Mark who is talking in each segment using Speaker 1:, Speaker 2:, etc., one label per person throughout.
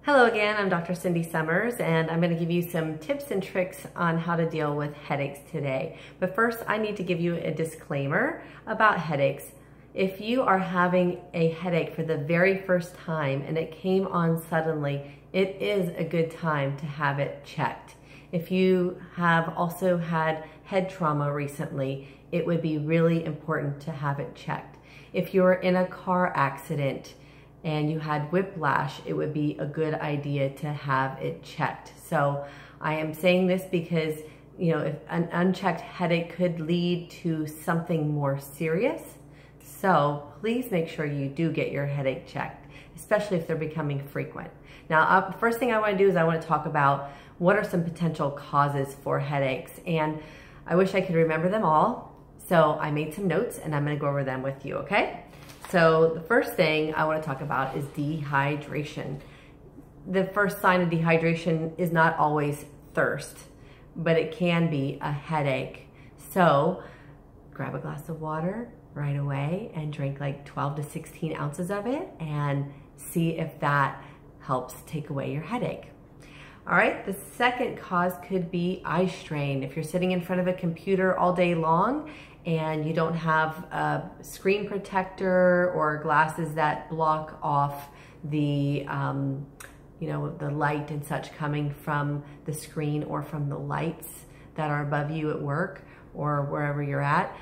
Speaker 1: Hello again, I'm Dr. Cindy Summers, and I'm going to give you some tips and tricks on how to deal with headaches today. But first, I need to give you a disclaimer about headaches. If you are having a headache for the very first time and it came on suddenly, it is a good time to have it checked. If you have also had head trauma recently, it would be really important to have it checked. If you're in a car accident and you had whiplash, it would be a good idea to have it checked. So I am saying this because, if an unchecked headache could lead to something more serious. So please make sure you do get your headache checked, especially if they're becoming frequent. Now, the first thing I want to do is I want to talk about what are some potential causes for headaches. And I wish I could remember them all. So I made some notes and I'm going to go over them with you, okay? So the first thing I want to talk about is dehydration. The first sign of dehydration is not always thirst, but it can be a headache. So grab a glass of water right away and drink like 12 to 16 ounces of it and see if that helps take away your headache. All right, the second cause could be eye strain. If you're sitting in front of a computer all day long and you don't have a screen protector or glasses that block off the, the light and such coming from the screen or from the lights that are above you at work or wherever you're at,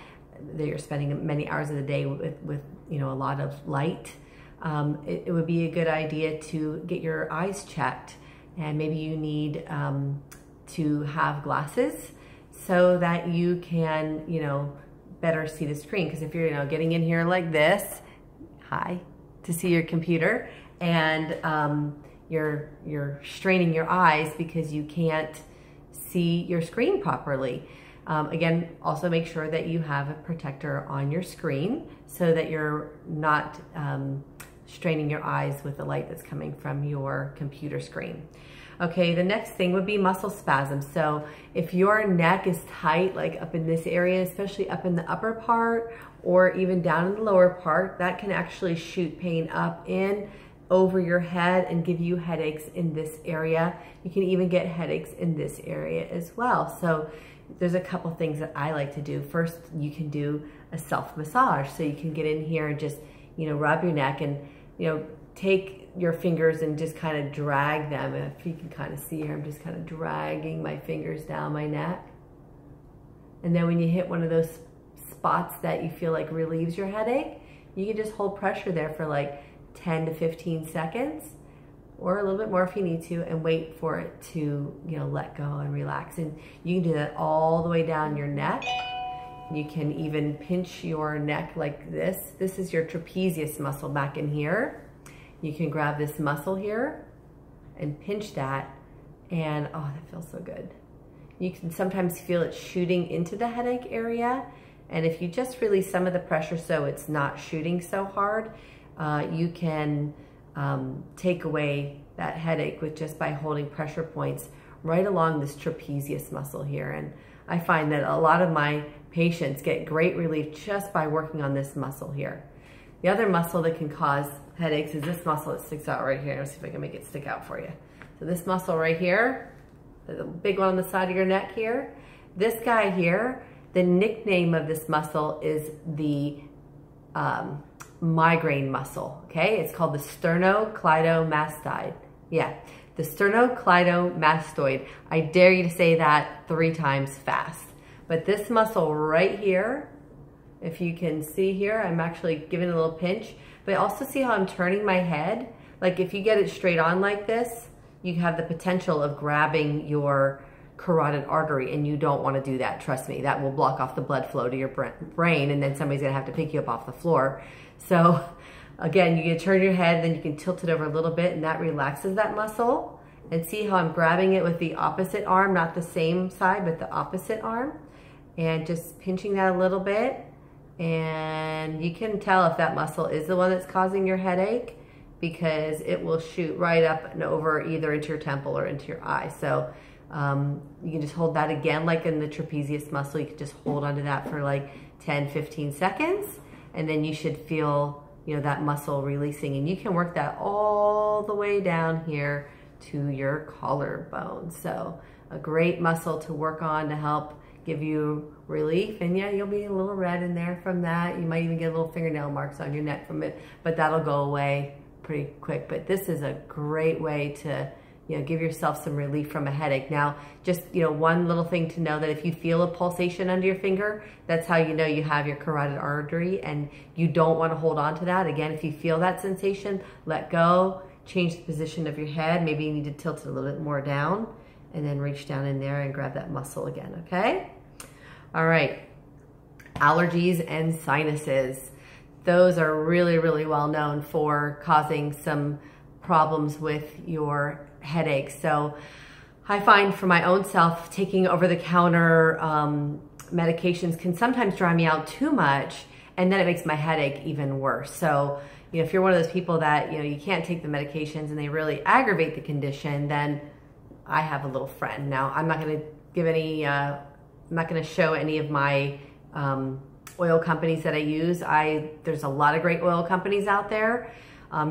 Speaker 1: that you're spending many hours of the day with a lot of light, it would be a good idea to get your eyes checked. And maybe you need to have glasses so that you can, better see the screen. Because if you're, getting in here like this, to see your computer, and you're straining your eyes because you can't see your screen properly. Again, also make sure that you have a protector on your screen so that you're not straining your eyes with the light that's coming from your computer screen. Okay, the next thing would be muscle spasms. So if your neck is tight, like up in this area, especially up in the upper part or even down in the lower part, that can actually shoot pain up in over your head and give you headaches in this area. You can even get headaches in this area as well. So there's a couple things that I like to do. First, you can do a self-massage. So you can get in here and just, rub your neck and, take your fingers and just kind of drag them. If you can kind of see here, I'm just kind of dragging my fingers down my neck. And then when you hit one of those spots that you feel like relieves your headache, you can just hold pressure there for like 10 to 15 seconds or a little bit more if you need to, and wait for it to, let go and relax. And you can do that all the way down your neck. You can even pinch your neck like this. This is your trapezius muscle back in here. You can grab this muscle here and pinch that, and oh, that feels so good. You can sometimes feel it shooting into the headache area, and if you just release some of the pressure so it's not shooting so hard, you can take away that headache with just by holding pressure points right along this trapezius muscle here. And I find that a lot of my patients get great relief just by working on this muscle here. The other muscle that can cause headaches is this muscle that sticks out right here. Let's see if I can make it stick out for you. So this muscle right here, the big one on the side of your neck here, this guy here, the nickname of this muscle is the migraine muscle, okay? It's called the sternocleidomastoid. Yeah, the sternocleidomastoid. I dare you to say that 3 times fast. But this muscle right here, if you can see here, I'm actually giving it a little pinch, but also see how I'm turning my head? Like if you get it straight on like this, you have the potential of grabbing your carotid artery, and you don't want to do that. Trust me, that will block off the blood flow to your brain, and then somebody's gonna have to pick you up off the floor. So again, you can turn your head, then you can tilt it over a little bit, and that relaxes that muscle. And see how I'm grabbing it with the opposite arm, not the same side, but the opposite arm, and just pinching that a little bit. And you can tell if that muscle is the one that's causing your headache, because it will shoot right up and over either into your temple or into your eye. So you can just hold that again, like in the trapezius muscle. You can just hold onto that for like 10, 15 seconds, and then you should feel, that muscle releasing. And you can work that all all the way down here to your collarbone. So a great muscle to work on to help give you relief. And yeah, you'll be a little red in there from that. You might even get little fingernail marks on your neck from it, but that'll go away pretty quick. But this is a great way to, you know, give yourself some relief from a headache. Now, just, you know, one little thing to know, that if you feel a pulsation under your finger, that's how you know you have your carotid artery, and you don't want to hold on to that. Again, if you feel that sensation, let go, change the position of your head. Maybe you need to tilt it a little bit more down, and then reach down in there and grab that muscle again, okay? All right, allergies and sinuses. Those are really, really well known for causing some problems with your headaches. So I find for my own self, taking over-the-counter medications can sometimes dry me out too much, and then it makes my headache even worse. So, you know, if you're one of those people that, you know, you can't take the medications and they really aggravate the condition, then I have a little friend. Now, I'm not going to give any, I'm not going to show any of my oil companies that I use. There's a lot of great oil companies out there.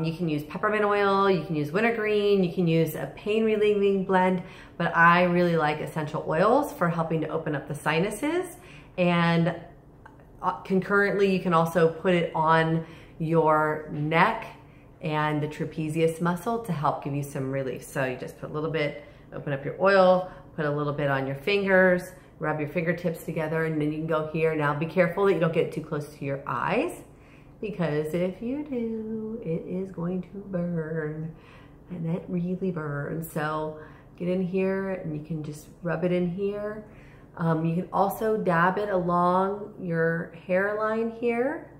Speaker 1: You can use peppermint oil, you can use wintergreen, you can use a pain relieving blend, but I really like essential oils for helping to open up the sinuses. And concurrently, you can also put it on your neck and the trapezius muscle to help give you some relief. So you just put a little bit, open up your oil, put a little bit on your fingers, rub your fingertips together, and then you can go here. Now be careful that you don't get too close to your eyes, because if you do, it is going to burn, and it really burns. So get in here and you can just rub it in here. You can also dab it along your hairline here,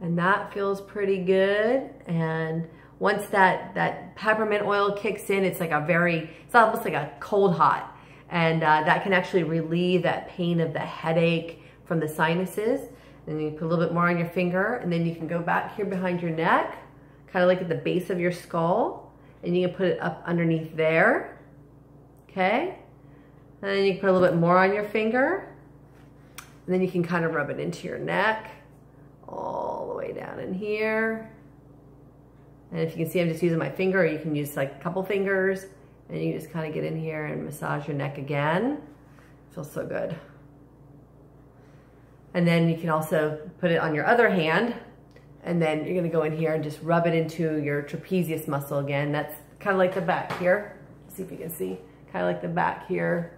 Speaker 1: and that feels pretty good. And once that peppermint oil kicks in, it's like it's almost like a cold hot. And that can actually relieve that pain of the headache from the sinuses. And you put a little bit more on your finger, and then you can go back here behind your neck, kind of like at the base of your skull, and you can put it up underneath there, okay? And then you can put a little bit more on your finger, and then you can kind of rub it into your neck, all the way down in here. And if you can see, I'm just using my finger, or you can use like a couple fingers, and you just kind of get in here and massage your neck again. It feels so good. And then you can also put it on your other hand, and then you're gonna go in here and just rub it into your trapezius muscle again. That's kind of like the back here. Let's see if you can see, kind of like the back here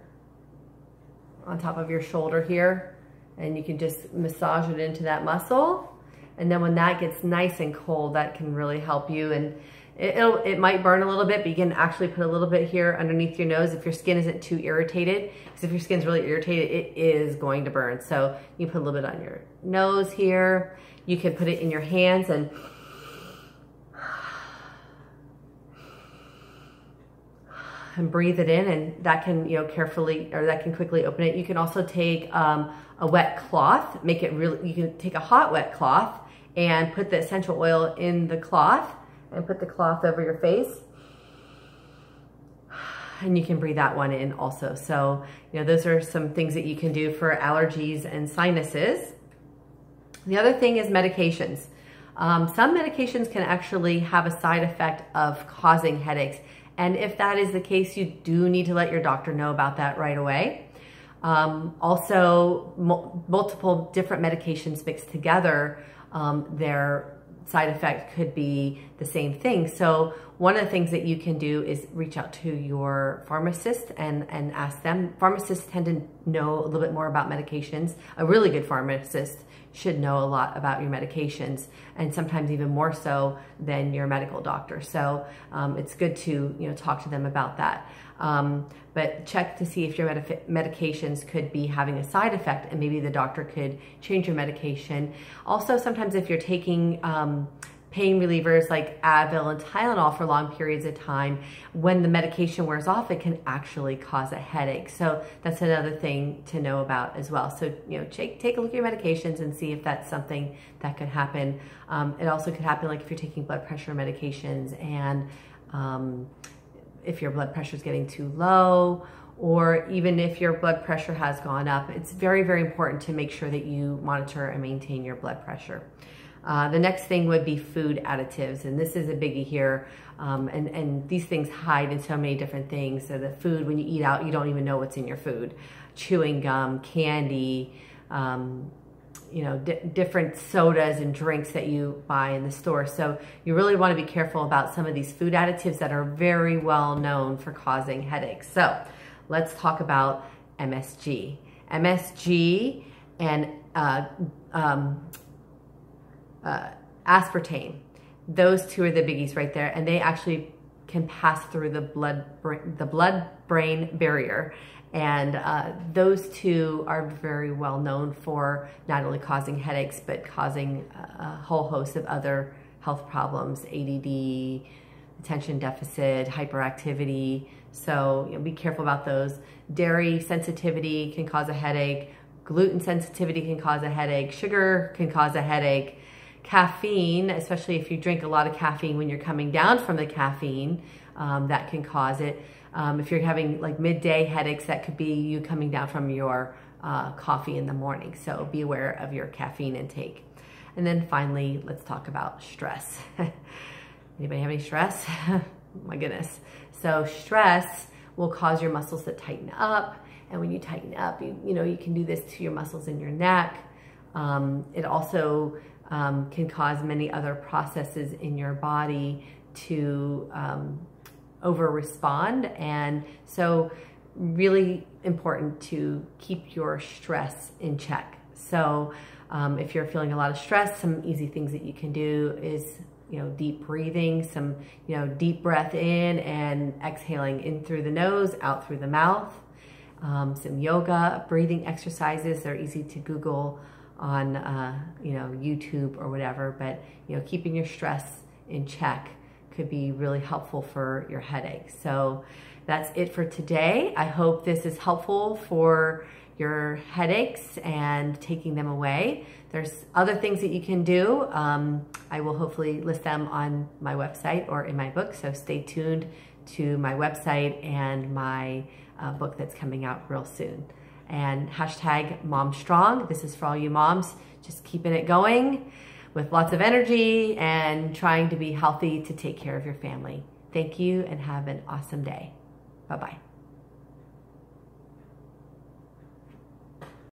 Speaker 1: on top of your shoulder here. And you can just massage it into that muscle. And then when that gets nice and cold, that can really help you. And it might burn a little bit, but you can actually put a little bit here underneath your nose if your skin isn't too irritated. Because if your skin's really irritated, it is going to burn. So you put a little bit on your nose here. You can put it in your hands and breathe it in, and that can, you know, that can quickly open it. You can also take a wet cloth, you can take a hot wet cloth and put the essential oil in the cloth, and put the cloth over your face, and you can breathe that one in also. So, you know, those are some things that you can do for allergies and sinuses. The other thing is medications. Some medications can actually have a side effect of causing headaches. And if that is the case, you do need to let your doctor know about that right away. Also, multiple different medications mixed together, their side effect could be the same thing. So one of the things that you can do is reach out to your pharmacist and ask them. Pharmacists tend to know a little bit more about medications. A really good pharmacist should know a lot about your medications, and sometimes even more so than your medical doctor. So it's good to, you know, talk to them about that. But check to see if your medications could be having a side effect, and maybe the doctor could change your medication. Also, sometimes if you're taking pain relievers like Advil and Tylenol for long periods of time, when the medication wears off, it can actually cause a headache. So that's another thing to know about as well. So, you know, take a look at your medications and see if that's something that could happen. It also could happen like if you're taking blood pressure medications, and if your blood pressure is getting too low, or even if your blood pressure has gone up. It's very, very important to make sure that you monitor and maintain your blood pressure. The next thing would be food additives, and this is a biggie here. And these things hide in so many different things. So the food, when you eat out, you don't even know what's in your food. Chewing gum, candy, you know, different sodas and drinks that you buy in the store. So you really want to be careful about some of these food additives that are very well known for causing headaches. So let's talk about MSG. MSG and aspartame. Those two are the biggies right there, and they actually can pass through the blood-brain barrier. And those two are very well known for not only causing headaches, but causing a whole host of other health problems, ADD, attention deficit, hyperactivity. So you know, be careful about those. Dairy sensitivity can cause a headache. Gluten sensitivity can cause a headache. Sugar can cause a headache. Caffeine, especially if you drink a lot of caffeine when you're coming down from the caffeine, that can cause it. If you're having like midday headaches, that could be you coming down from your coffee in the morning. So be aware of your caffeine intake. And then finally, let's talk about stress. Anybody have any stress? My goodness. So stress will cause your muscles to tighten up. And when you tighten up, you know, you can do this to your muscles in your neck. It also can cause many other processes in your body to over-respond. And so really important to keep your stress in check. So if you're feeling a lot of stress, some easy things that you can do is, you know, deep breathing, some, you know, deep breath in and exhaling in through the nose, out through the mouth. Some yoga, breathing exercises. They're easy to Google on, you know, YouTube or whatever, but, you know, keeping your stress in check could be really helpful for your headache. So that's it for today. I hope this is helpful for your headaches and taking them away. There's other things that you can do. I will hopefully list them on my website or in my book, so stay tuned to my website and my book that's coming out real soon. And hashtag Mom Strong. This is for all you moms, just keeping it going with lots of energy and trying to be healthy to take care of your family. Thank you and have an awesome day. Bye-bye.